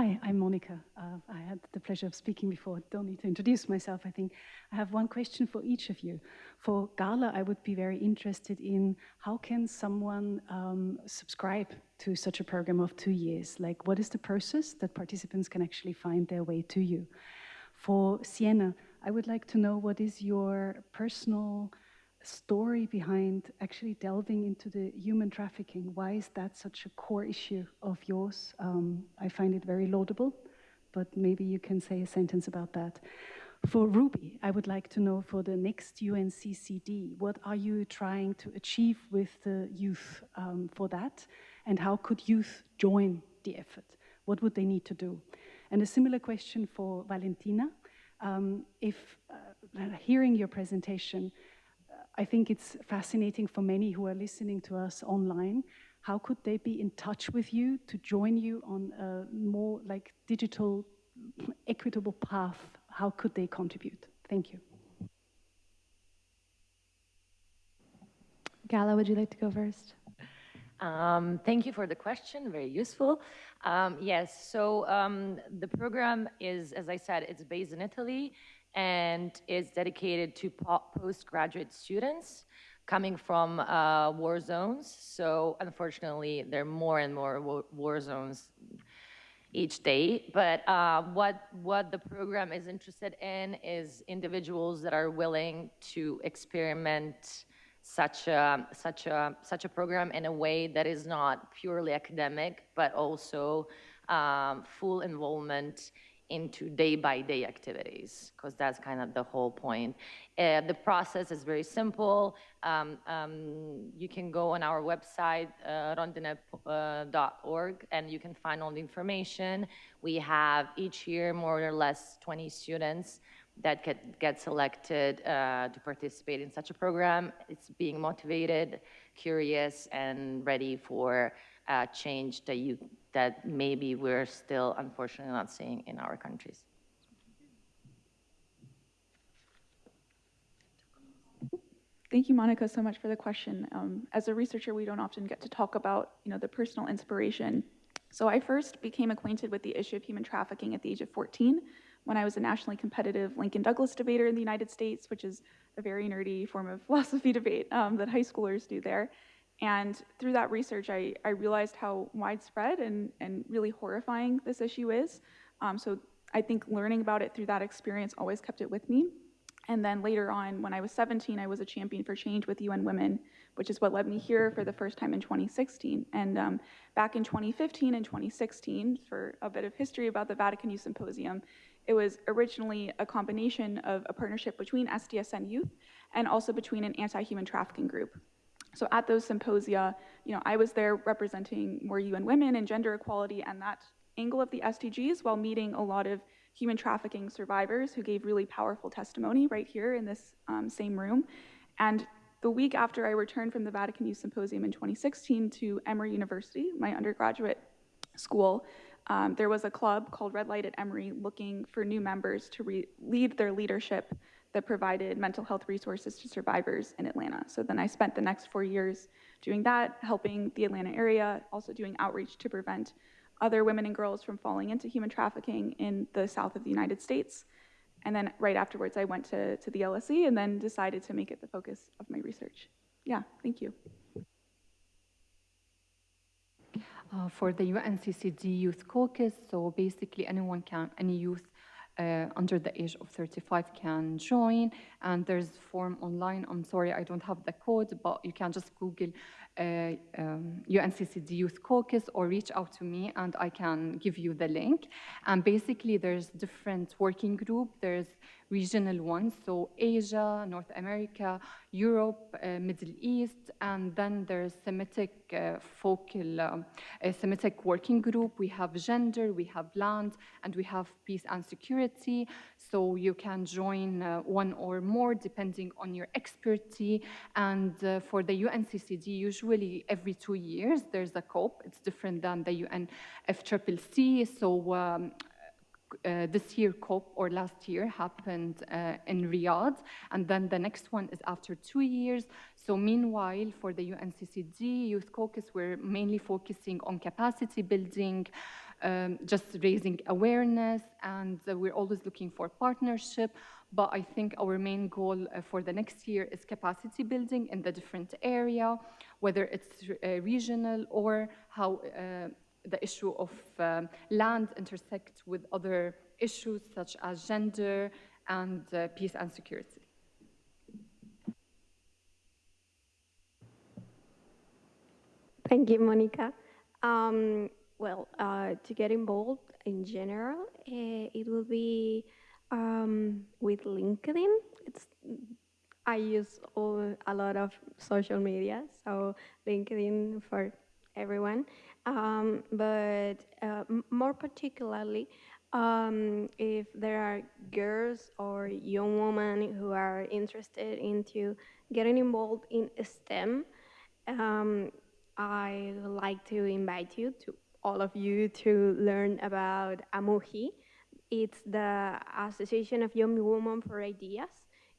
Hi, I'm Monica. I had the pleasure of speaking before. Don't need to introduce myself, I think. I have one question for each of you. For Gala, I would be very interested in how can someone subscribe to such a program of 2 years? Like, what is the process that participants can actually find their way to you? For Sienna, I would like to know what is your personal story behind actually delving into the human trafficking. Why is that such a core issue of yours? I find it very laudable, but maybe you can say a sentence about that. For Ruby, I would like to know for the next UNCCD, what are you trying to achieve with the youth for that? And how could youth join the effort? What would they need to do? And a similar question for Valentina. Hearing your presentation, I think it's fascinating for many who are listening to us online. How could they be in touch with you to join you on a more like digital, equitable path? How could they contribute? Thank you. Gala, would you like to go first? Thank you for the question, very useful. Yes, so the program is, as I said, it's based in Italy and is dedicated to postgraduate students coming from war zones. So unfortunately, there are more and more war zones each day. But what the program is interested in is individuals that are willing to experiment such a program in a way that is not purely academic, but also full involvement into day-by-day activities, because that's kind of the whole point. The process is very simple. You can go on our website, rondine.org, and you can find all the information. We have each year more or less 20 students that get selected to participate in such a program. It's being motivated, curious, and ready for change that maybe we're still unfortunately not seeing in our countries. Thank you, Monica, so much for the question. As a researcher, we don't often get to talk about, the personal inspiration. So I first became acquainted with the issue of human trafficking at the age of 14 when I was a nationally competitive Lincoln Douglas debater in the United States, which is a very nerdy form of philosophy debate that high schoolers do there. And through that research, I realized how widespread and really horrifying this issue is. So I think learning about it through that experience always kept it with me. And then later on, when I was 17, I was a champion for change with UN Women, which is what led me here for the first time in 2016. And back in 2015 and 2016, for a bit of history about the Vatican Youth Symposium, it was originally a combination of a partnership between SDSN Youth and also between an anti-human trafficking group. So at those symposia, I was there representing more UN Women and gender equality and that angle of the SDGs while meeting a lot of human trafficking survivors who gave really powerful testimony right here in this same room. And the week after I returned from the Vatican Youth Symposium in 2016 to Emory University, my undergraduate school, there was a club called Red Light at Emory looking for new members to lead their leadership that provided mental health resources to survivors in Atlanta. So then I spent the next 4 years doing that, helping the Atlanta area, also doing outreach to prevent other women and girls from falling into human trafficking in the south of the United States. And then right afterwards, I went to the LSE and then decided to make it the focus of my research. Yeah, thank you. For the UNCCD Youth Caucus, so basically any youth under the age of 35 can join, and there's a form online. I'm sorry, I don't have the code, but you can just Google UNCCD Youth Caucus or reach out to me and I can give you the link. And basically there's different working groups. There's regional ones, so Asia, North America, Europe, Middle East, and then there's Semitic Semitic working group. We have gender, we have land, and we have peace and security. So you can join one or more depending on your expertise. And for the UNCCD, usually every 2 years there's a COP. It's different than the UNFCCC. So this year COP or last year happened in Riyadh, and then the next one is after 2 years. So meanwhile, for the UNCCD Youth Caucus, we're mainly focusing on capacity building, just raising awareness, and we're always looking for partnership. But I think our main goal for the next year is capacity building in the different area, whether it's regional or how the issue of land intersects with other issues such as gender and peace and security. Thank you, Monica. To get involved in general, it will be with LinkedIn. I use a lot of social media, so LinkedIn for everyone. But more particularly, if there are girls or young women who are interested into getting involved in STEM, I would like to invite you, to all of you, to learn about AMUHI. It's the Association of Young Women for Ideas.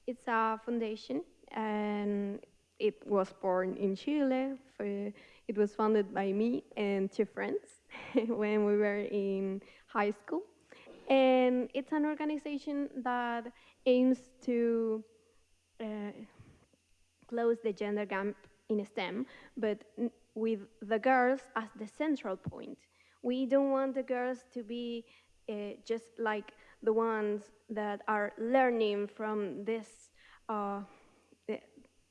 It's a foundation, and it was born in Chile. It was founded by me and two friends when we were in high school. And it's an organization that aims to close the gender gap in STEM, but with the girls as the central point. We don't want the girls to be just like the ones that are learning from this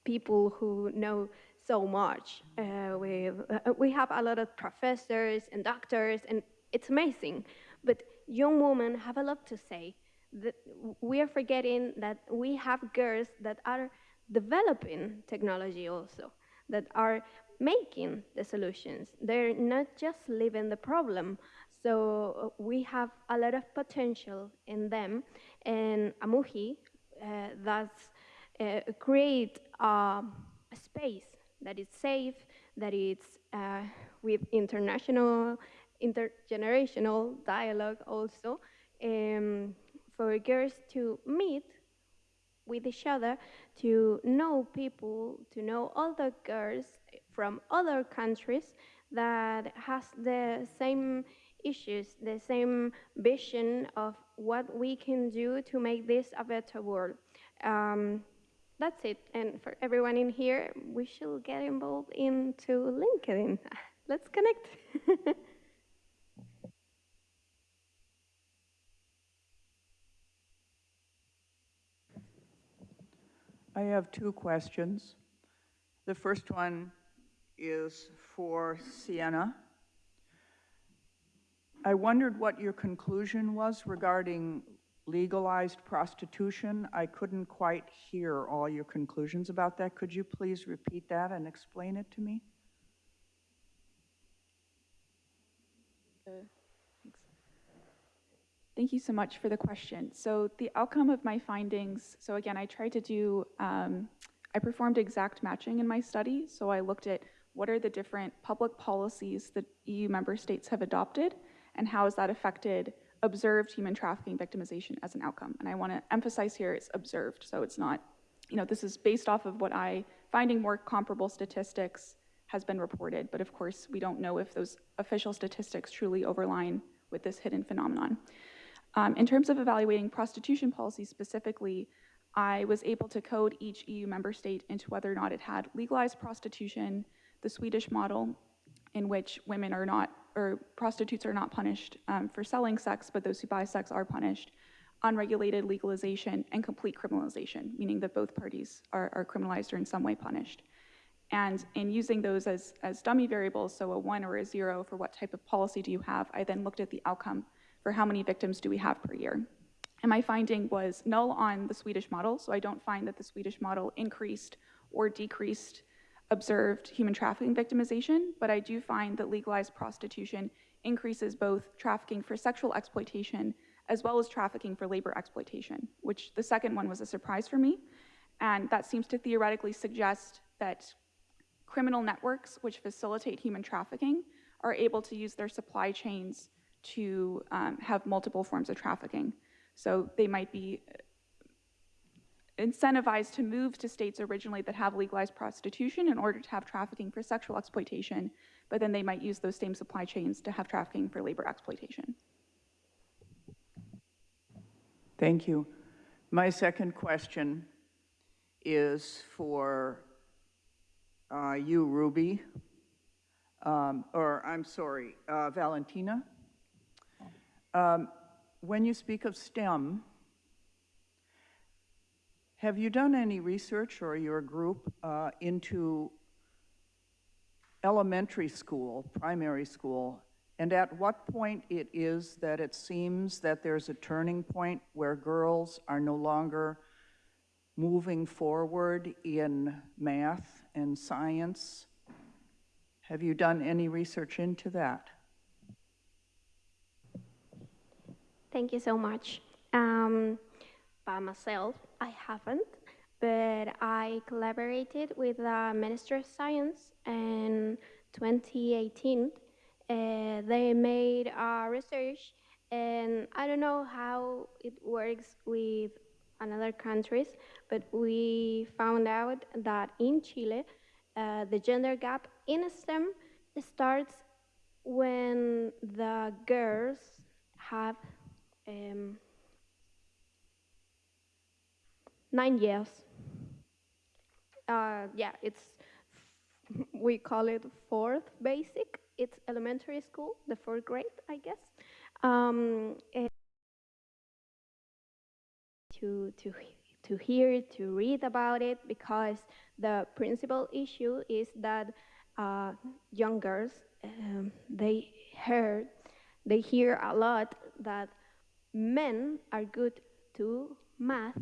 people who know so much. We have a lot of professors and doctors, and it's amazing. But young women have a lot to say. That we are forgetting that we have girls that are developing technology also, that are making the solutions. They're not just living the problem. So we have a lot of potential in them, and AMUHI that's create a space that is safe, that it's with intergenerational dialogue also, for girls to meet with each other, to know people, to know other girls from other countries that has the same issues, the same vision of what we can do to make this a better world. That's it. And for everyone in here, we should get involved into LinkedIn. Let's connect. I have two questions. The first one is for Sienna. I wondered what your conclusion was regarding legalized prostitution. I couldn't quite hear all your conclusions about that. Could you please repeat that and explain it to me? Thank you so much for the question. So the outcome of my findings, so again, I tried to do, I performed exact matching in my study. So I looked at what are the different public policies that EU member states have adopted, and how has that affected observed human trafficking victimization as an outcome. And I want to emphasize here it's observed. So it's not, this is based off of what finding more comparable statistics has been reported. But of course, we don't know if those official statistics truly overline with this hidden phenomenon. In terms of evaluating prostitution policies specifically, I was able to code each EU member state into whether or not it had legalized prostitution, the Swedish model, in which women are not, or prostitutes are not punished for selling sex, but those who buy sex are punished, unregulated legalization, and complete criminalization, meaning that both parties are criminalized or in some way punished. And in using those as dummy variables, so a 1 or a 0 for what type of policy do you have, I then looked at the outcome for how many victims do we have per year. And my finding was null on the Swedish model, so I don't find that the Swedish model increased or decreased observed human trafficking victimization, but I do find that legalized prostitution increases both trafficking for sexual exploitation as well as trafficking for labor exploitation, which the second one was a surprise for me. And that seems to theoretically suggest that criminal networks which facilitate human trafficking are able to use their supply chains to have multiple forms of trafficking. So they might be incentivized to move to states originally that have legalized prostitution in order to have trafficking for sexual exploitation, but then they might use those same supply chains to have trafficking for labor exploitation. Thank you. My second question is for you, Ruby, Valentina. When you speak of STEM, have you done any research or your group into elementary school, primary school, and at what point it is that it seems that there's a turning point where girls are no longer moving forward in math and science? Have you done any research into that? Thank you so much. By myself, I haven't, but I collaborated with the Minister of Science in 2018. They made research, and I don't know how it works with other countries, but we found out that in Chile, the gender gap in STEM starts when the girls have 9 years. We call it fourth basic. It's elementary school, the 4th grade, I guess. To hear, to read about it, because the principal issue is that young girls, they hear a lot that men are good to math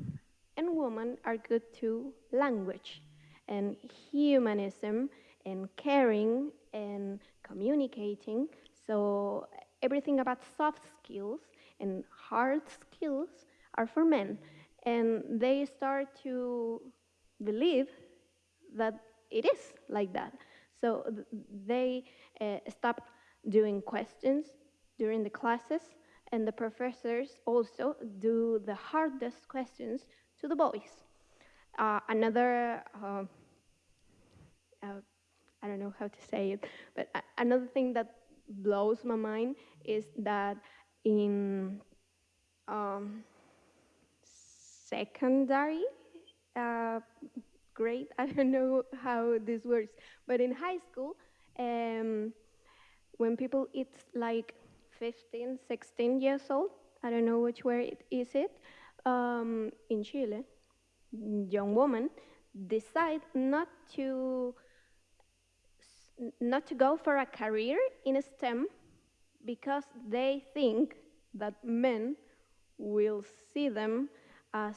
and women are good to language and humanism and caring and communicating. So everything about soft skills and hard skills are for men. And they start to believe that it is like that. So they stop doing questions during the classes, and the professors also do the hardest questions to the boys. Another, I don't know how to say it, but another thing that blows my mind is that in secondary grade, I don't know how this works, but in high school, when people it's like 15, 16 years old, I don't know which where it is it, in Chile, young women decide not to go for a career in STEM because they think that men will see them as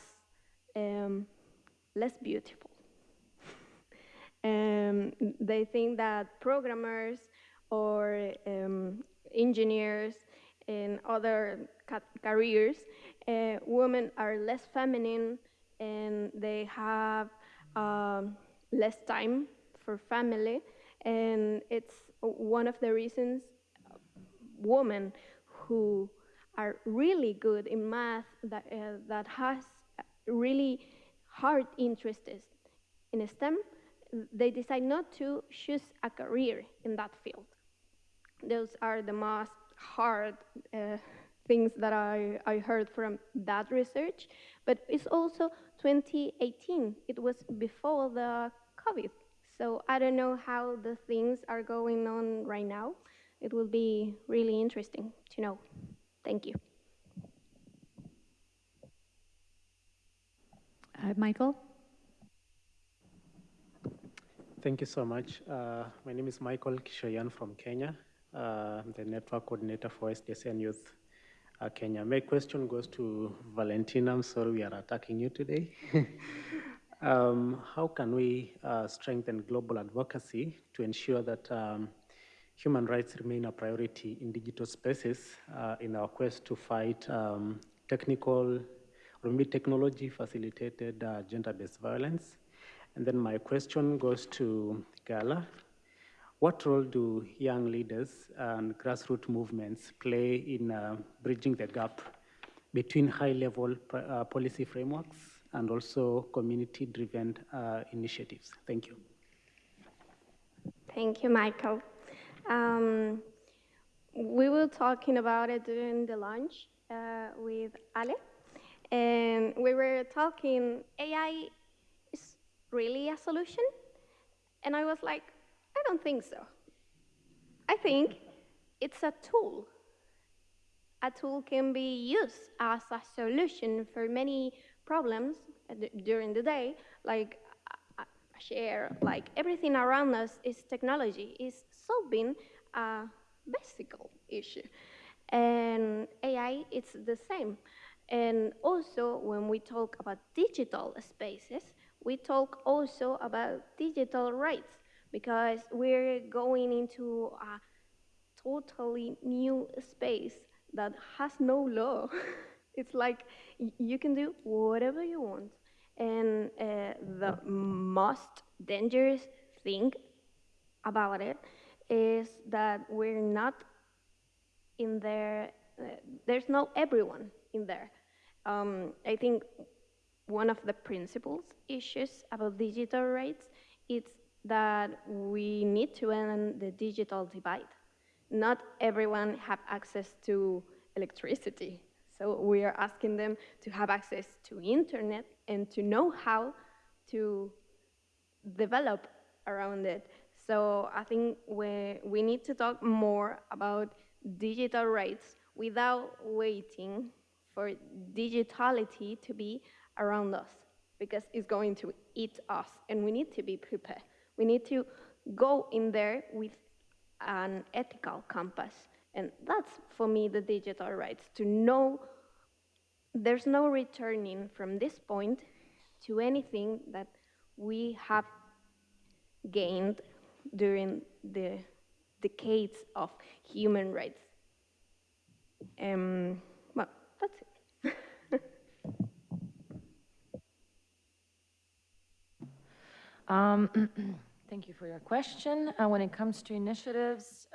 less beautiful. They think that programmers or engineers in other careers, women are less feminine and they have less time for family. And it's one of the reasons women who are really good in math, that has really hard interests in STEM, they decide not to choose a career in that field. Those are the most hard things that I heard from that research. But it's also 2018. It was before the COVID. So I don't know how the things are going on right now. It will be really interesting to know. Thank you. Michael? Thank you so much. My name is Michael Kishoyan from Kenya. I'm the network coordinator for SDSN Youth Kenya. My question goes to Valentina. I'm sorry we are attacking you today. How can we strengthen global advocacy to ensure that human rights remain a priority in digital spaces in our quest to fight technology-facilitated gender-based violence? And then my question goes to Gala. What role do young leaders and grassroots movements play in bridging the gap between high-level policy frameworks and also community-driven initiatives. Thank you. Thank you, Michael. We were talking about it during the lunch with Ale, and we were talking, AI is really a solution? And I was like, I don't think so. I think it's a tool. A tool can be used as a solution for many problems during the day, like share, like everything around us is technology, is solving a basic issue. And AI, it's the same. And also, when we talk about digital spaces, we talk also about digital rights, because we're going into a totally new space that has no law. It's like you can do whatever you want. And the most dangerous thing about it is that we're not in there, there's no everyone in there. I think one of the principal issues about digital rights is that we need to end the digital divide. Not everyone have access to electricity. So we are asking them to have access to internet and to know how to develop around it. So I think we need to talk more about digital rights without waiting for digitality to be around us, because it's going to eat us, and we need to be prepared. We need to go in there with an ethical compass. And that's, for me, the digital rights, to know there's no returning from this point to anything that we have gained during the decades of human rights. Well, that's it. Thank you for your question. When it comes to initiatives,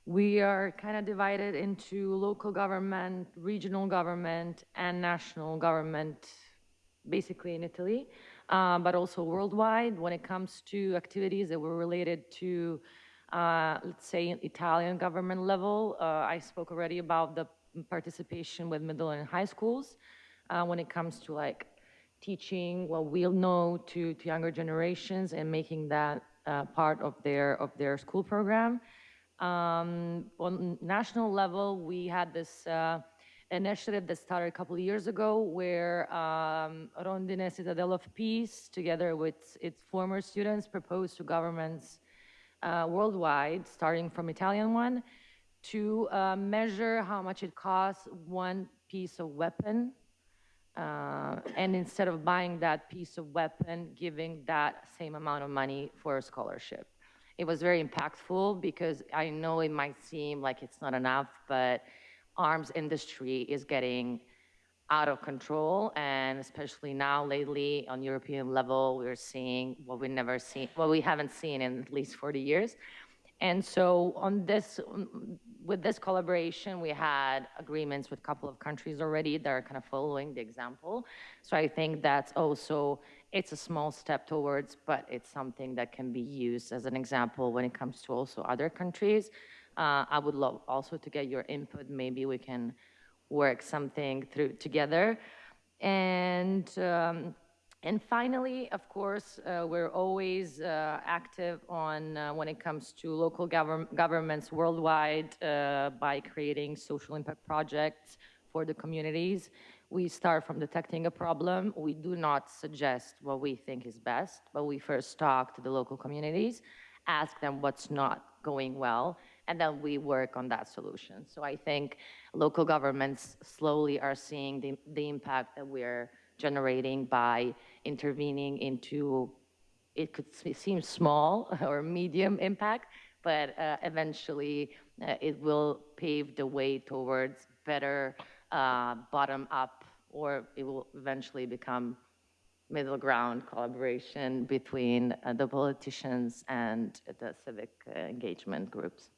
we are kind of divided into local government, regional government, and national government, basically in Italy, but also worldwide. When it comes to activities that were related to, let's say, Italian government level, I spoke already about the participation with middle and high schools. When it comes to like teaching what we'll know to younger generations and making that part of their school program. On national level, we had this initiative that started a couple of years ago where Rondine Citadel of Peace, together with its former students, proposed to governments worldwide, starting from Italian one, to measure how much it costs one piece of weapon. And instead of buying that piece of weapon, giving that same amount of money for a scholarship. It was very impactful because I know it might seem like it's not enough, but arms industry is getting out of control, and especially now lately on European level, we're seeing what we haven't seen in at least 40 years. And so on this, with this collaboration, we had agreements with a couple of countries already that are kind of following the example. So I think that's also, it's a small step towards, but it's something that can be used as an example when it comes to also other countries. I would love also to get your input. Maybe we can work something through together. And finally, of course, we're always active on when it comes to local governments worldwide by creating social impact projects for the communities. We start from detecting a problem. We do not suggest what we think is best, but we first talk to the local communities, ask them what's not going well, and then we work on that solution. So I think local governments slowly are seeing the impact that we're generating by intervening into, it could seem small or medium impact, but eventually it will pave the way towards better bottom up, or it will eventually become middle ground collaboration between the politicians and the civic engagement groups.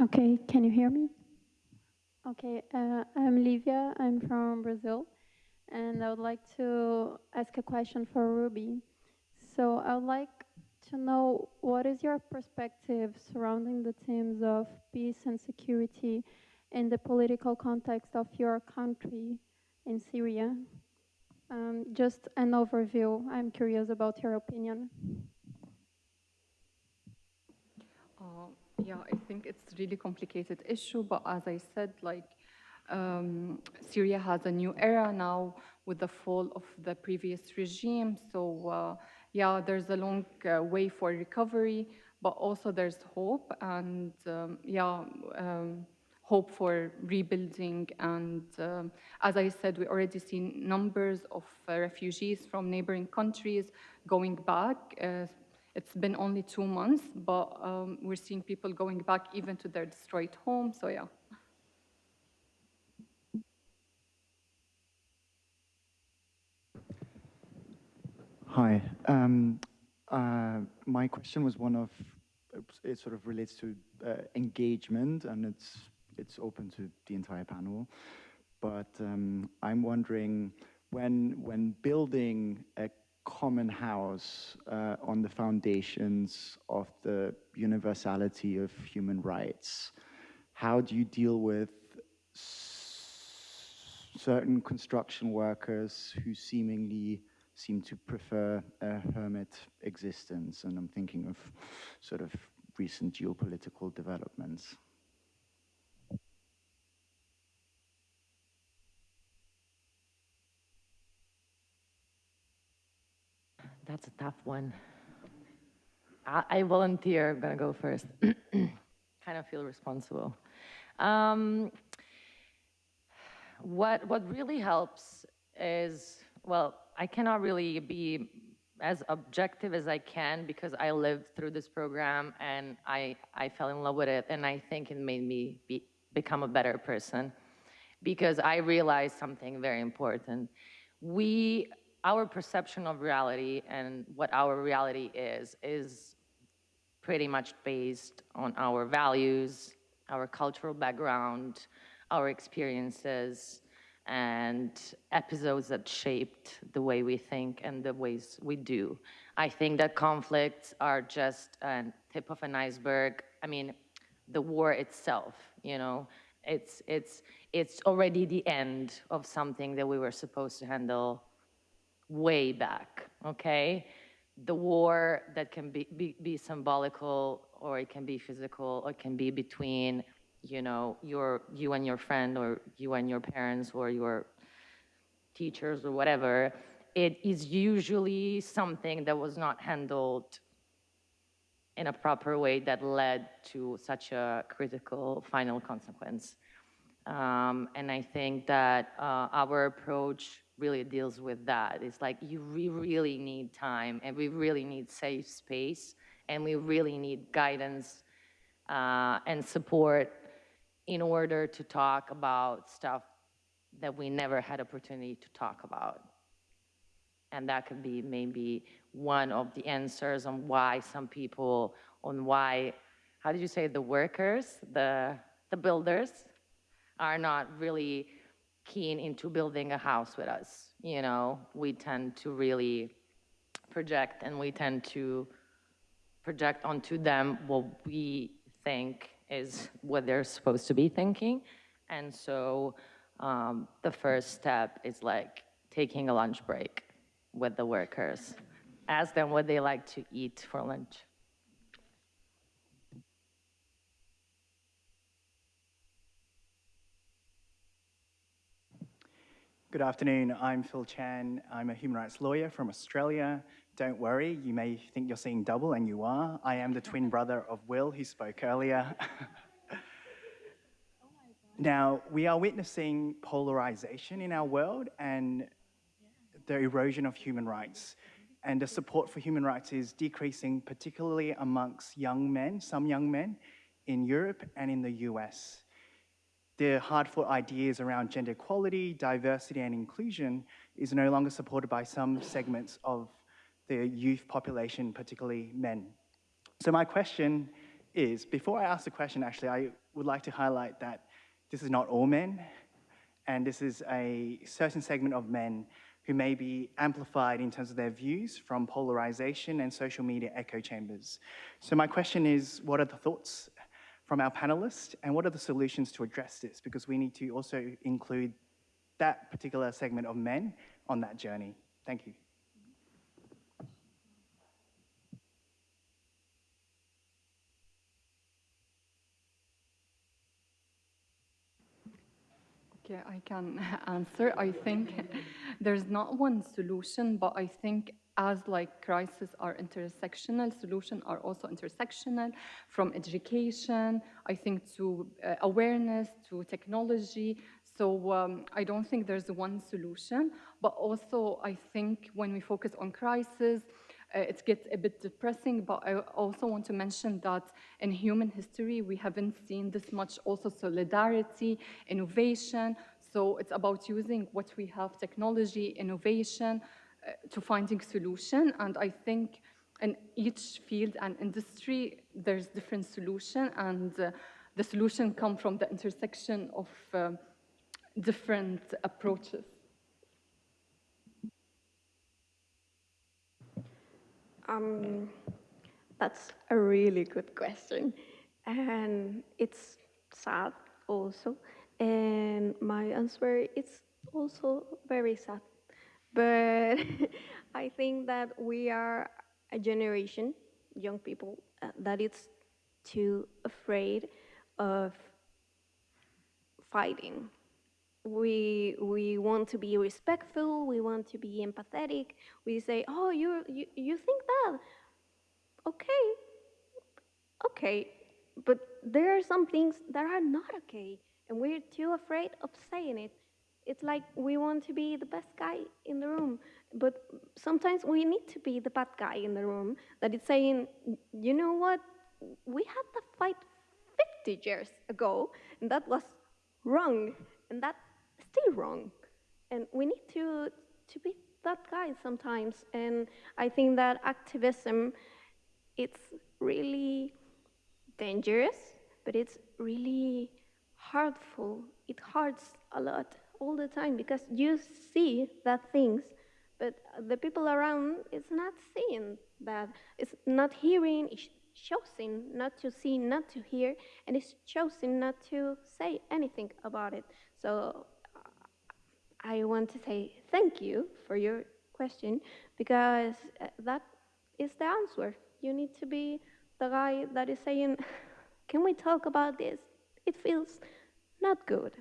Okay, can you hear me? Okay, I'm Livia, I'm from Brazil, and I would like to ask a question for Ruby. So I would like to know what is your perspective surrounding the themes of peace and security in the political context of your country in Syria? Just an overview. I'm curious about your opinion. Yeah, I think it's a really complicated issue, but as I said, Syria has a new era now with the fall of the previous regime. So yeah, there's a long way for recovery, but also there's hope and hope for rebuilding. And as I said, we already seen numbers of refugees from neighboring countries going back. It's been only 2 months, but we're seeing people going back even to their destroyed homes, so yeah. Hi. My question was one of, it sort of relates to engagement, and it's open to the entire panel. But I'm wondering, when building a common house on the foundations of the universality of human rights, how do you deal with certain construction workers who seem to prefer a hermit existence? And I'm thinking of sort of recent geopolitical developments. That's a tough one. I volunteer, I'm gonna go first. Kind of feel responsible. What really helps is, well, I cannot really be as objective as I can because I lived through this program and I fell in love with it, and I think it made me become a better person because I realized something very important. Our perception of reality and what our reality is pretty much based on our values, our cultural background, our experiences, and episodes that shaped the way we think and the ways we do. I think that conflicts are just a tip of an iceberg. I mean, the war itself, you know, it's already the end of something that we were supposed to handle way back, okay? The war that can be symbolical, or it can be physical, or it can be between, you know, you and your friend, or you and your parents, or your teachers, or whatever. It is usually something that was not handled in a proper way that led to such a critical final consequence. And I think that our approach really deals with that. It's like we really need time, and we really need safe space, and we really need guidance and support in order to talk about stuff that we never had opportunity to talk about. And that could be maybe one of the answers on why some people, how did you say, the workers, the builders, are not really keen into building a house with us. You know, we tend to really project, and we tend to project onto them what we think is what they're supposed to be thinking. And so the first step is like taking a lunch break with the workers. Ask them what they like to eat for lunch. Good afternoon, I'm Phil Chan. I'm a human rights lawyer from Australia. Don't worry, you may think you're seeing double, and you are. I am the twin brother of Will, who spoke earlier. Now, we are witnessing polarization in our world and the erosion of human rights. And the support for human rights is decreasing, particularly amongst young men, some young men in Europe and in the US. The hard-fought ideas around gender equality, diversity, and inclusion is no longer supported by some segments of the youth population, particularly men. So my question is, before I ask the question, actually, I would like to highlight that this is not all men, and this is a certain segment of men who may be amplified in terms of their views from polarization and social media echo chambers. So my question is, what are the thoughts from our panelists, and what are the solutions to address this? Because we need to also include that particular segment of men on that journey. Thank you. Okay, I can answer. I think there's not one solution, but I think as like crises are intersectional, solutions are also intersectional, from education, I think, to awareness, to technology. So I don't think there's one solution, but also I think when we focus on crisis, it gets a bit depressing, but I also want to mention that in human history, we haven't seen this much also solidarity, innovation. So it's about using what we have, technology, innovation, to finding solution. And I think in each field and industry, there's different solution, and the solution come from the intersection of different approaches. That's a really good question. And it's sad also. And my answer is also very sad. But I think that we are a generation, young people, that is too afraid of fighting. We want to be respectful, we want to be empathetic. We say, oh, you think that? Okay, but there are some things that are not okay, and we're too afraid of saying it. It's like we want to be the best guy in the room, but sometimes we need to be the bad guy in the room that is saying, you know what, we had the fight 50 years ago, and that was wrong, and that's still wrong. And we need to be that guy sometimes. And I think that activism, it's really dangerous, but it's really hurtful. It hurts a lot all the time because you see that things, but the people around is not seeing that. It's not hearing, it's choosing not to see, not to hear, and it's choosing not to say anything about it. So I want to say thank you for your question, because that is the answer. You need to be the guy that is saying, can we talk about this? It feels not good.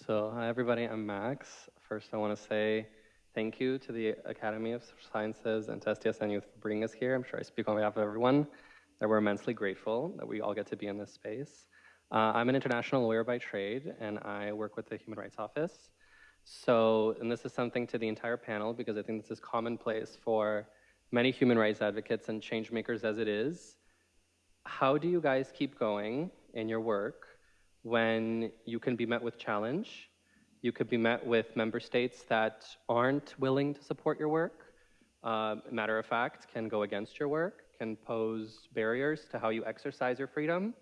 So, hi everybody, I'm Max. First, I want to say thank you to the Academy of Social Sciences and to SDSN Youth for bringing us here. I'm sure I speak on behalf of everyone that we're immensely grateful that we all get to be in this space. I'm an international lawyer by trade, and I work with the Human Rights Office. So, and this is something to the entire panel, because I think this is commonplace for many human rights advocates and change makers as it is. How do you guys keep going in your work when you can be met with challenge? You could be met with member states that aren't willing to support your work, matter of fact, can go against your work, can pose barriers to how you exercise your freedom,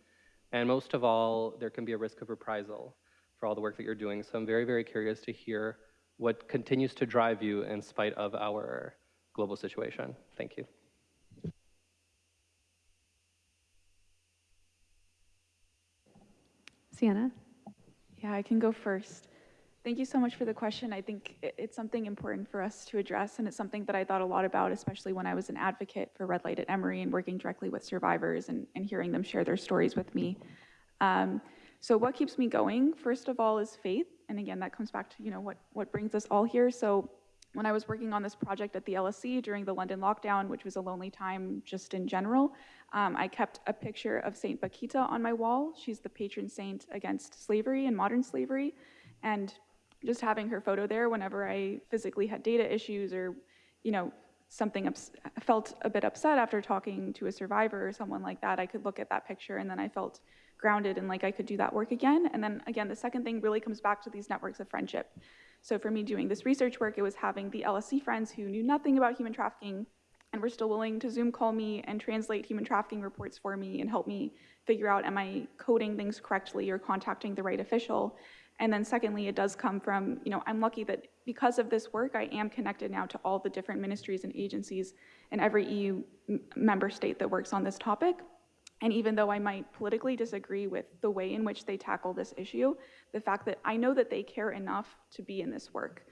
and most of all, there can be a risk of reprisal for all the work that you're doing. So I'm very, very curious to hear what continues to drive you in spite of our global situation. Thank you. Sienna? Yeah, I can go first. Thank you so much for the question. I think it's something important for us to address, and it's something that I thought a lot about, especially when I was an advocate for Red Light at Emory and working directly with survivors and hearing them share their stories with me. So what keeps me going, first of all, is faith. And again, that comes back to what brings us all here. So when I was working on this project at the LSE during the London lockdown, which was a lonely time just in general, I kept a picture of Saint Bakita on my wall. She's the patron saint against slavery and modern slavery. And just having her photo there whenever I physically had data issues or, something felt a bit upset after talking to a survivor or someone like that, I could look at that picture and then I felt grounded and like I could do that work again. And then again, the second thing really comes back to these networks of friendship. So for me doing this research work, it was having the LSE friends who knew nothing about human trafficking and were still willing to Zoom call me and translate human trafficking reports for me and help me figure out, am I coding things correctly or contacting the right official? And then secondly, it does come from, I'm lucky that because of this work, I am connected now to all the different ministries and agencies in every EU member state that works on this topic. And even though I might politically disagree with the way in which they tackle this issue, the fact that I know that they care enough to be in this work,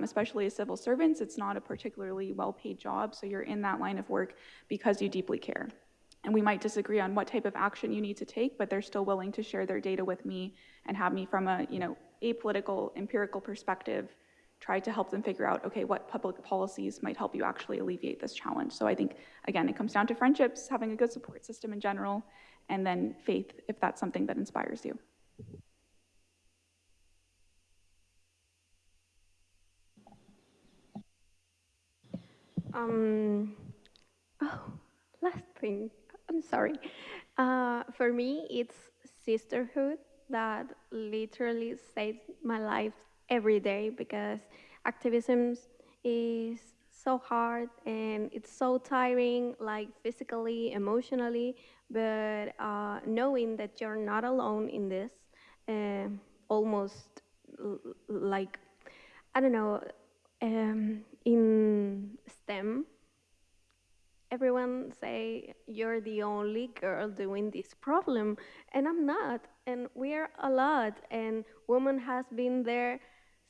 especially as civil servants, it's not a particularly well-paid job, so you're in that line of work because you deeply care. And we might disagree on what type of action you need to take, but they're still willing to share their data with me and have me from a apolitical, empirical perspective, try to help them figure out, okay, what public policies might help you actually alleviate this challenge. So I think, again, it comes down to friendships, having a good support system in general, and then faith, if that's something that inspires you. Last thing, I'm sorry. For me, it's sisterhood that literally saves my life every day, because activism is so hard and it's so tiring, like physically, emotionally, but knowing that you're not alone in this, almost like, I don't know, in STEM, everyone say you're the only girl doing this problem, and I'm not, and we're a lot, and woman has been there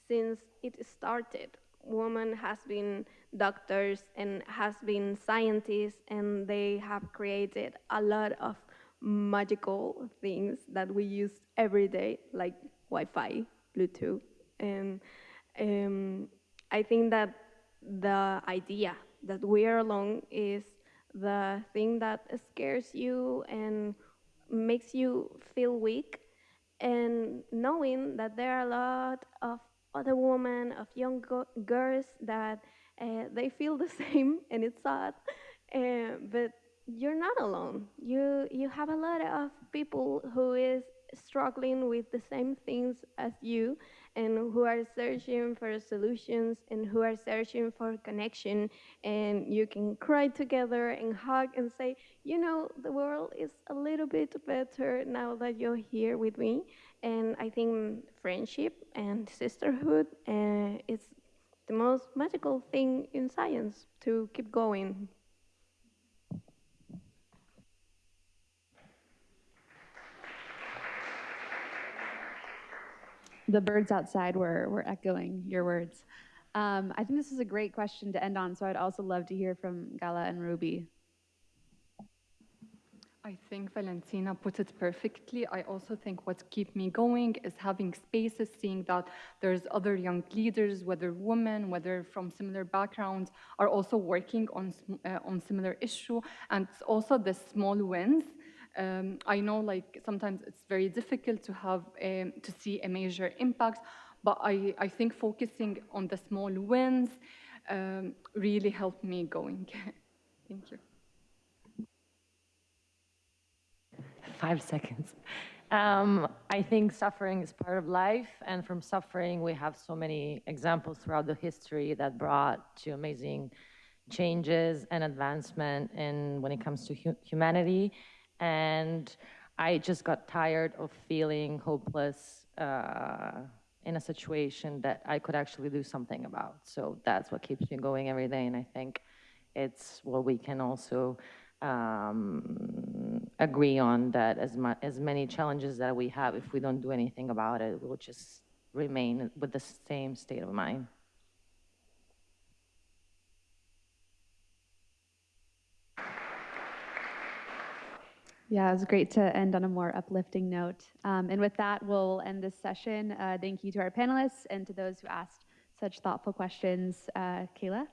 since it started. Women has been doctors and has been scientists, and they have created a lot of magical things that we use every day, like Wi-Fi, Bluetooth, and I think that the idea that we are alone is the thing that scares you and makes you feel weak. And knowing that there are a lot of other women, of young girls that they feel the same, and it's sad, but you're not alone. You have a lot of people who is struggling with the same things as you, and who are searching for solutions, and who are searching for connection, and you can cry together and hug and say, the world is a little bit better now that you're here with me. And I think friendship and sisterhood is the most magical thing in science to keep going. The birds outside were echoing your words. I think this is a great question to end on, so I'd also love to hear from Gala and Ruby. I think Valentina put it perfectly. I also think what keeps me going is having spaces, seeing that there's other young leaders, whether women, whether from similar backgrounds, are also working on similar issue, and also the small wins. I know, like, sometimes it's very difficult to have to see a major impact, but I think focusing on the small wins really helped me going. Thank you. 5 seconds. I think suffering is part of life, and from suffering we have so many examples throughout the history that brought to amazing changes and advancement when it comes to humanity. And I just got tired of feeling hopeless in a situation that I could actually do something about. So that's what keeps me going every day, and I think it's what we can also agree on, that as many challenges that we have, if we don't do anything about it, we'll just remain with the same state of mind. Yeah, it was great to end on a more uplifting note. And with that, we'll end this session. Thank you to our panelists and to those who asked such thoughtful questions. Kayla?